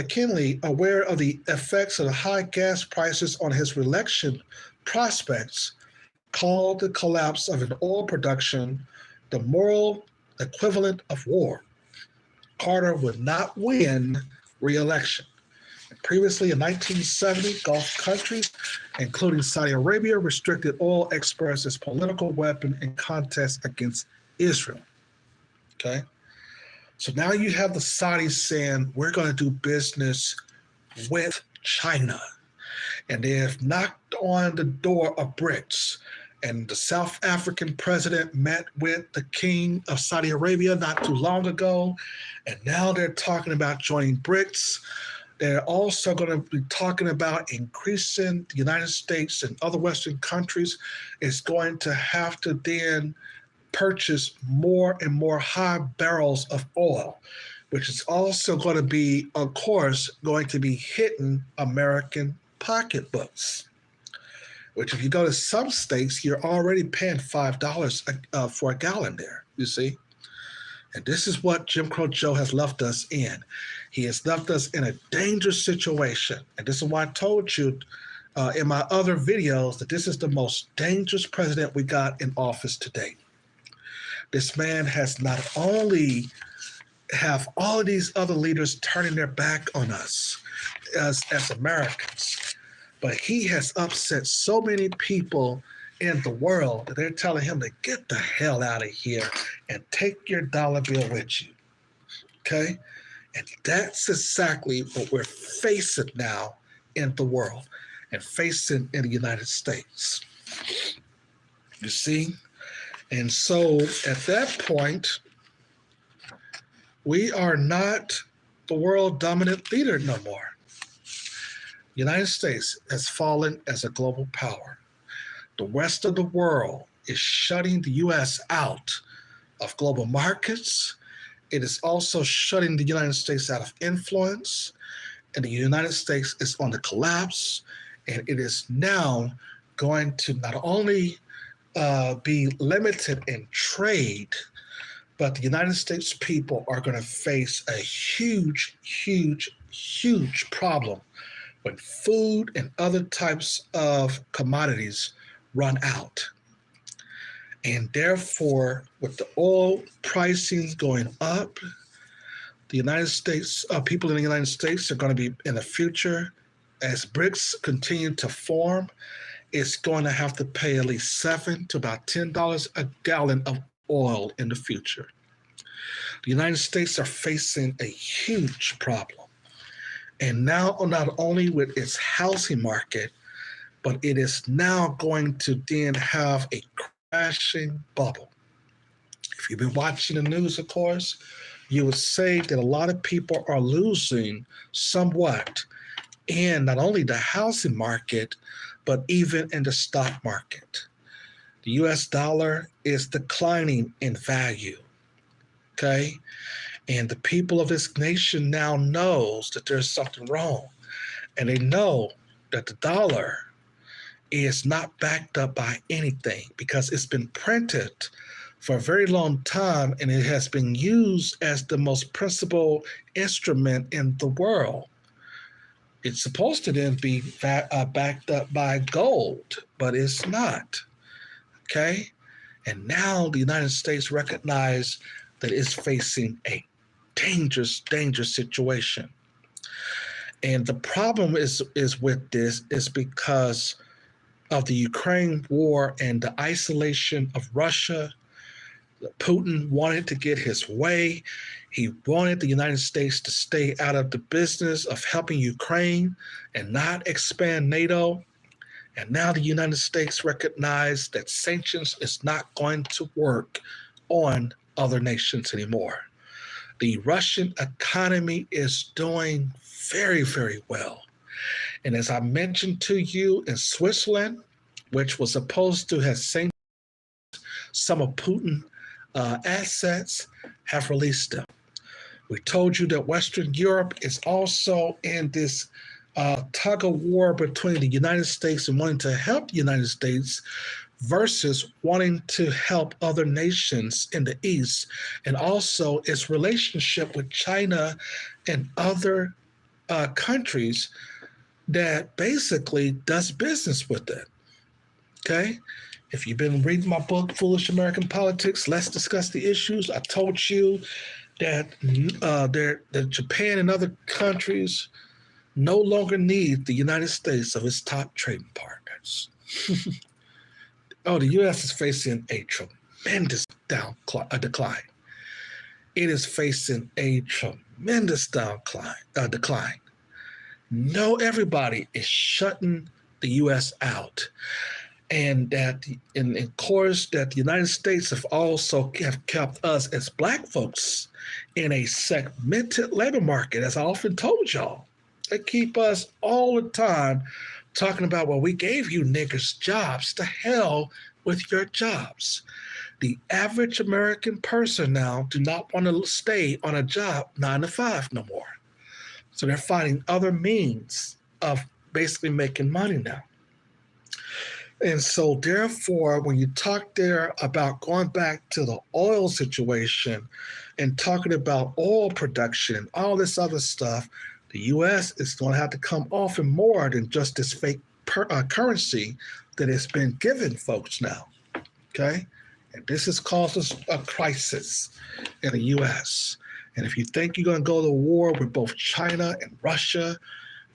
aware of the effects of the high gas prices on his reelection prospects, called the collapse of an oil production the moral equivalent of war. Carter would not win re-election. Previously, in 1970, Gulf countries, including Saudi Arabia, restricted oil exports as political weapon in contest against Israel. Okay, So now you have the Saudis saying, we're going to do business with China. And they have knocked on the door of BRICS. And the South African president met with the king of Saudi Arabia not too long ago. And now they're talking about joining BRICS. They're also going to be talking about increasing the United States and other Western countries is going to have to then purchase more and more high barrels of oil, which is also going to be, of course, going to be hitting American pocketbooks. Which if you go to some states, you're already paying $5 for a gallon there, you see? And this is what Jim Crow Joe has left us in. He has left us in a dangerous situation. And this is why I told you in my other videos that this is the most dangerous president we got in office today. This man has not only have all of these other leaders turning their back on us as Americans, but he has upset so many people in the world that they're telling him to get the hell out of here and take your dollar bill with you. Okay? And that's exactly what we're facing now in the world and facing in the United States. You see? And so at that point, we are not the world dominant leader no more. The United States has fallen as a global power. The rest of the world is shutting the U.S. out of global markets. It is also shutting the United States out of influence. And the United States is on the collapse. And it is now going to not only be limited in trade, but the United States people are going to face a huge, huge, huge problem when food and other types of commodities run out. And therefore, with the oil pricing going up, the United States, people in the United States are going to be in the future, as BRICS continue to form, it's going to have to pay at least $7 to about $10 a gallon of oil in the future. The United States are facing a huge problem. And now, not only with its housing market, but it is now going to then have a crashing bubble. If you've been watching the news, of course, you would say that a lot of people are losing somewhat in not only the housing market, but even in the stock market. The US dollar is declining in value, okay? And the people of this nation now knows that there's something wrong. And they know that the dollar is not backed up by anything because it's been printed for a very long time and it has been used as the most principal instrument in the world. It's supposed to then be backed up by gold, but it's not, okay? And now the United States recognize that it's facing a dangerous, dangerous situation. And the problem is with this is because of the Ukraine war and the isolation of Russia. Putin wanted to get his way. He wanted the United States to stay out of the business of helping Ukraine and not expand NATO. And now the United States recognized that sanctions is not going to work on other nations anymore. The Russian economy is doing very, very well. And as I mentioned to you, in Switzerland, which was supposed to have sanctioned some of Putin's assets, have released them. We told you that Western Europe is also in this tug of war between the United States and wanting to help the United States versus wanting to help other nations in the East, and also its relationship with China and other countries that basically does business with it, okay? If you've been reading my book, Foolish American Politics, Let's Discuss the Issues, I told you that that Japan and other countries no longer need the United States of its top trading partners. Oh, the U.S. is facing a tremendous decline. it is facing a tremendous decline. No, everybody is shutting the U.S. out. And that, and of course, that the United States have kept us as Black folks in a segmented labor market, as I often told y'all. They keep us all the time talking about, well, we gave you niggers jobs. To hell with your jobs. The average American person now do not want to stay on a job 9 to 5 no more. So they're finding other means of basically making money now. And so therefore, when you talk there about going back to the oil situation and talking about oil production and all this other stuff, the U.S. is going to have to come off in more than just this fake currency that has been given folks now, okay? And this has caused us a crisis in the U.S. And if you think you're going to go to war with both China and Russia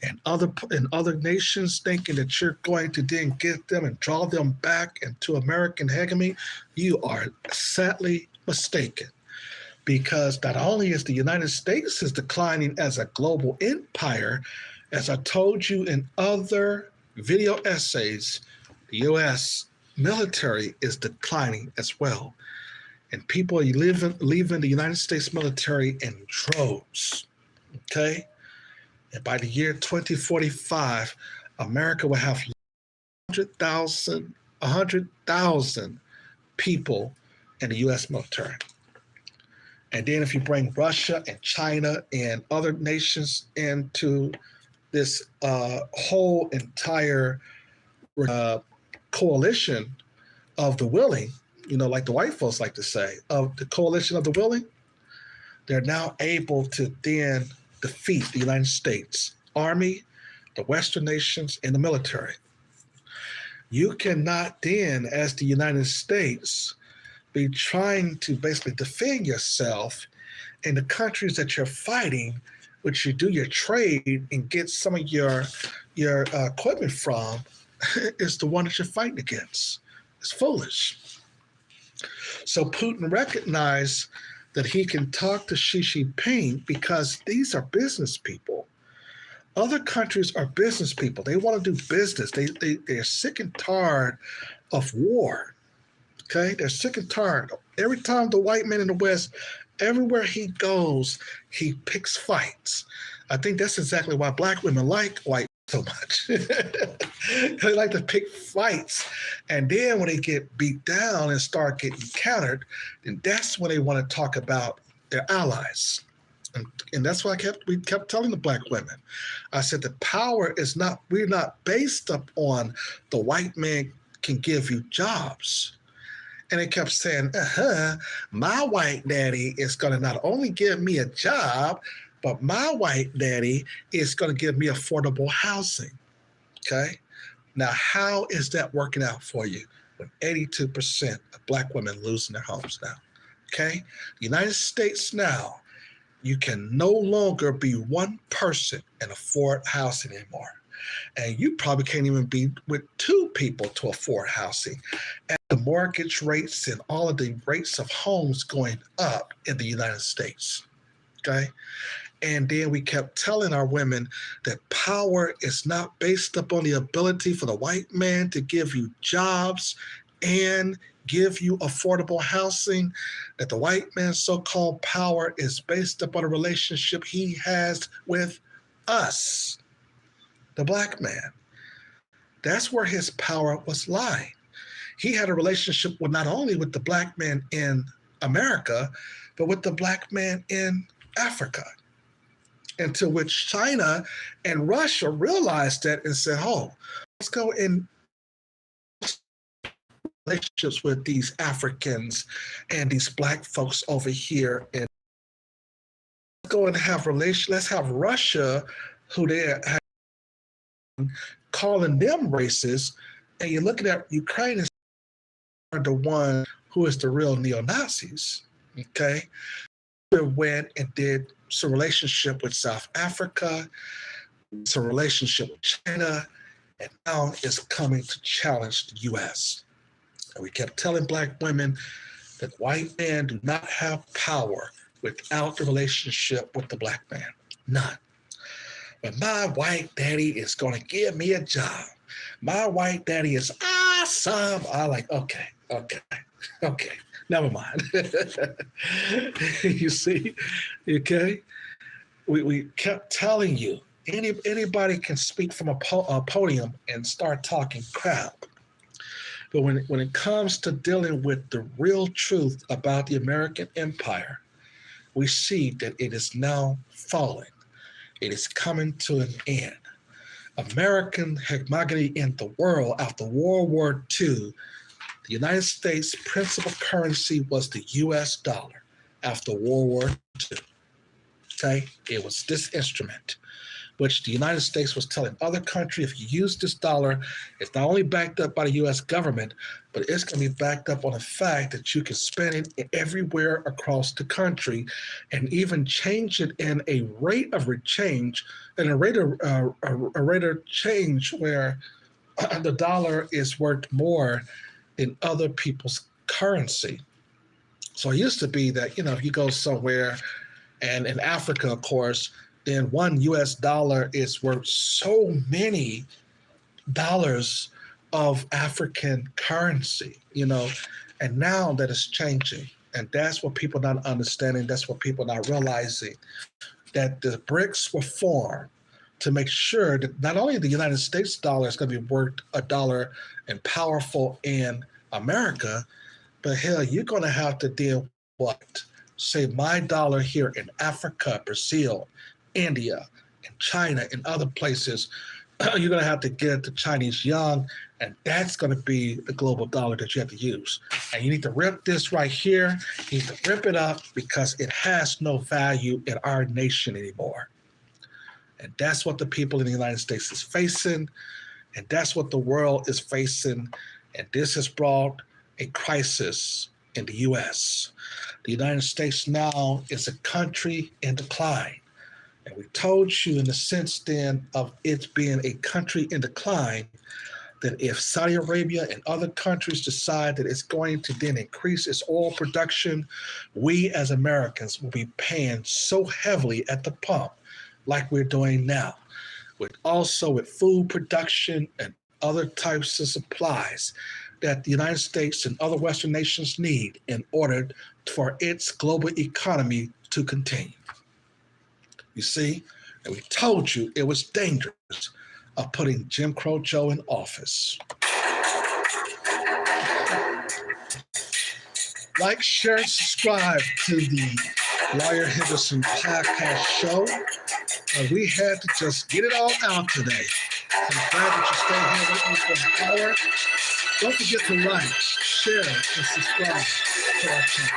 and other nations, thinking that you're going to then get them and draw them back into American hegemony, you are sadly mistaken. Because not only is the United States is declining as a global empire, as I told you in other video essays, the U.S. military is declining as well. And people are leaving the United States military in droves, okay? And by the year 2045, America will have 100,000 people in the U.S. military. And then if you bring Russia and China and other nations into this whole entire coalition of the willing, like the white folks like to say, of the coalition of the willing, they're now able to then defeat the United States Army, the Western nations, and the military. You cannot then, as the United States, be trying to basically defend yourself in the countries that you're fighting, which you do your trade and get some of your equipment from, is the one that you're fighting against. It's foolish. So Putin recognized that he can talk to Xi Jinping because these are business people. Other countries are business people. They want to do business. They're sick and tired of war. Okay, they're sick and tired. Every time the white man in the West, everywhere he goes, he picks fights. I think that's exactly why Black women like white so much. They like to pick fights. And then when they get beat down and start getting countered, then that's when they want to talk about their allies. And that's why we kept telling the Black women. I said the power is not, we're not based upon the white man can give you jobs. And they kept saying, my white daddy is going to not only give me a job, but my white daddy is going to give me affordable housing. Okay? Now, how is that working out for you when 82% of Black women losing their homes now? Okay? The United States now, you can no longer be one person and afford housing anymore. And you probably can't even be with two people to afford housing. And the mortgage rates and all of the rates of homes going up in the United States. Okay? And then we kept telling our women that power is not based upon the ability for the white man to give you jobs and give you affordable housing, that the white man's so-called power is based upon a relationship he has with us, the Black man. That's where his power was lying. He had a relationship with not only with the Black man in America, but with the Black man in Africa. Until which China and Russia realized that and said, oh, let's go in relationships with these Africans and these Black folks over here. And let's go and have relations. Let's have Russia, who they're calling them racist, and you're looking at Ukraine as the one who is the real neo-Nazis, okay? We went and did some relationship with South Africa, some relationship with China, and now is coming to challenge the U.S. And we kept telling Black women that white men do not have power without the relationship with the black man. None. But my white daddy is going to give me a job. My white daddy is awesome. I'm like, okay. Never mind. You see? Okay? We kept telling you, anybody can speak from a podium and start talking crap. But when it comes to dealing with the real truth about the American empire, we see that it is now falling. It is coming to an end. American hegemony in the world after World War II, the United States' principal currency was the US dollar after World War II. Okay? It was this instrument, which the United States was telling other countries, if you use this dollar, it's not only backed up by the US government, but it's going to be backed up on the fact that you can spend it everywhere across the country and even change it in a rate of change, and a rate of change where the dollar is worth more than other people's currency. So it used to be that, if you go somewhere, and in Africa, of course, then one US dollar is worth so many dollars of African currency, and now that is changing. And that's what people not understanding. That's what people not realizing, that the BRICS were formed to make sure that not only the United States dollar is going to be worth a dollar and powerful in America, but hell, you're going to have to deal with, say, my dollar here in Africa, Brazil, India, and China, and other places. You're going to have to get the Chinese yuan, and that's going to be the global dollar that you have to use. And you need to rip this right here. You need to rip it up because it has no value in our nation anymore. And that's what the people in the United States is facing, and that's what the world is facing. And this has brought a crisis in the U.S. The United States now is a country in decline. And we told you in the sense then of it being a country in decline, that if Saudi Arabia and other countries decide that it's going to then increase its oil production, we as Americans will be paying so heavily at the pump like we're doing now, with food production and other types of supplies that the United States and other Western nations need in order for its global economy to continue. You see, and we told you it was dangerous of putting Jim Crow Joe in office. Like, share, subscribe to the Lawyer Henderson podcast show. We had to just get it all out today. I'm glad that you stayed here with me for an hour. Don't forget to like, share, and subscribe to our channel.